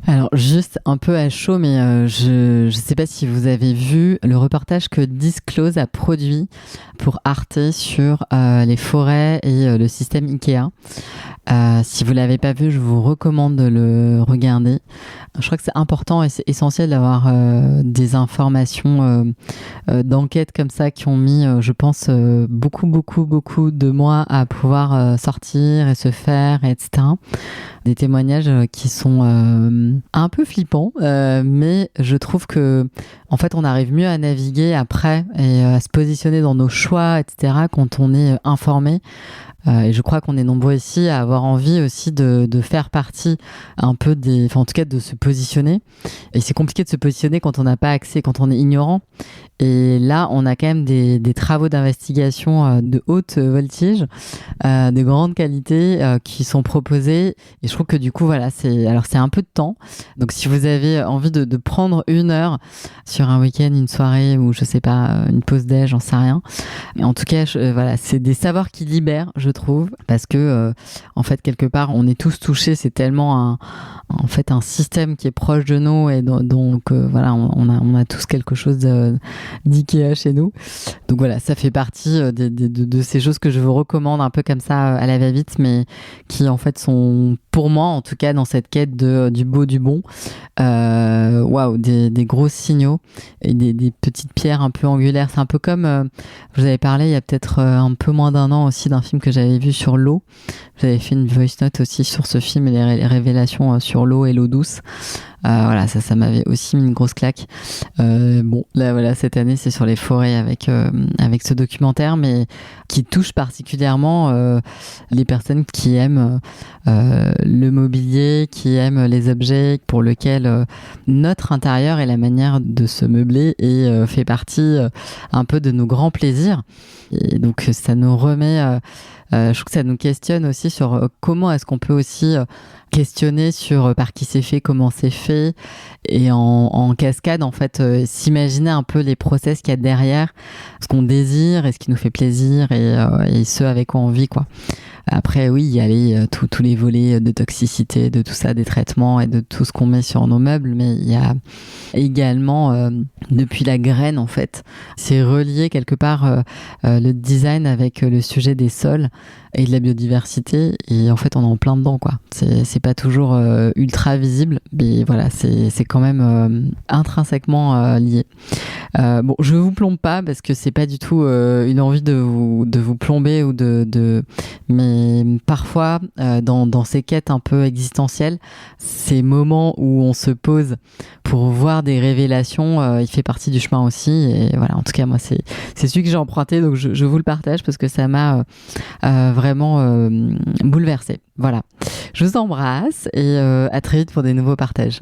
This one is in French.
Alors juste un peu à chaud, mais je ne sais pas si vous avez vu le reportage que Disclose a produit pour Arte sur les forêts et le système Ikea. Si vous l'avez pas vu, je vous recommande de le regarder. Je crois que c'est important et c'est essentiel d'avoir des informations d'enquête comme ça qui ont mis, je pense, beaucoup de mois à pouvoir sortir et se faire, etc. Des témoignages qui sont un peu flippants, mais je trouve que en fait on arrive mieux à naviguer après et à se positionner dans nos choix, etc. quand on est informé. Et je crois qu'on est nombreux ici à avoir envie aussi de faire partie un peu en tout cas de se positionner. Et c'est compliqué de se positionner quand on n'a pas accès, quand on est ignorant. Et là, on a quand même des travaux d'investigation de haute voltige, de grande qualité qui sont proposés. Et je trouve que du coup, voilà, c'est un peu de temps. Donc, si vous avez envie de prendre 1 heure sur un week-end, une soirée ou je sais pas, une pause déj, j'en sais rien. Mais en tout cas, voilà, c'est des savoirs qui libèrent, je trouve, parce que en fait, quelque part, on est tous touchés. C'est tellement en fait un système qui est proche de nous et donc voilà, on a tous quelque chose d'IKEA chez nous. Donc voilà, ça fait partie de ces choses que je vous recommande un peu comme ça à la va-vite, mais qui en fait sont pour moi en tout cas dans cette quête du beau, du bon. Waouh, des gros signaux et des petites pierres un peu angulaires. C'est un peu comme je vous avais parlé il y a peut-être un peu moins d'1 an aussi d'un film que j'avais vu sur l'eau. J'avais fait une voice note aussi sur ce film et les révélations sur l'eau et l'eau douce. Voilà, ça m'avait aussi mis une grosse claque. Bon, là voilà, cette année c'est sur les forêts avec ce documentaire, mais qui touche particulièrement les personnes qui aiment le mobilier, qui aiment les objets, pour lequel notre intérieur et la manière de se meubler fait partie un peu de nos grands plaisirs. Et donc ça nous remet, je trouve que ça nous questionne aussi sur comment est-ce qu'on peut aussi questionner sur par qui c'est fait, comment c'est fait, et en cascade en fait s'imaginer un peu les process qu'il y a derrière, ce qu'on désire et ce qui nous fait plaisir et ce avec quoi on vit, quoi. Après oui, il y a tous les volets de toxicité, de tout ça, des traitements et de tout ce qu'on met sur nos meubles, mais il y a également depuis la graine en fait, c'est relié quelque part le design avec le sujet des sols et de la biodiversité, et en fait on est en plein dedans, quoi. C'est pas toujours ultra visible, mais voilà, c'est quand même intrinsèquement lié. Bon, je vous plombe pas parce que c'est pas du tout une envie de vous plomber ou mais parfois dans ces quêtes un peu existentielles, ces moments où on se pose pour voir des révélations, il fait partie du chemin aussi. Et voilà, en tout cas moi c'est celui que j'ai emprunté, donc je vous le partage parce que ça m'a vraiment bouleversée. Voilà, je vous embrasse et à très vite pour des nouveaux partages.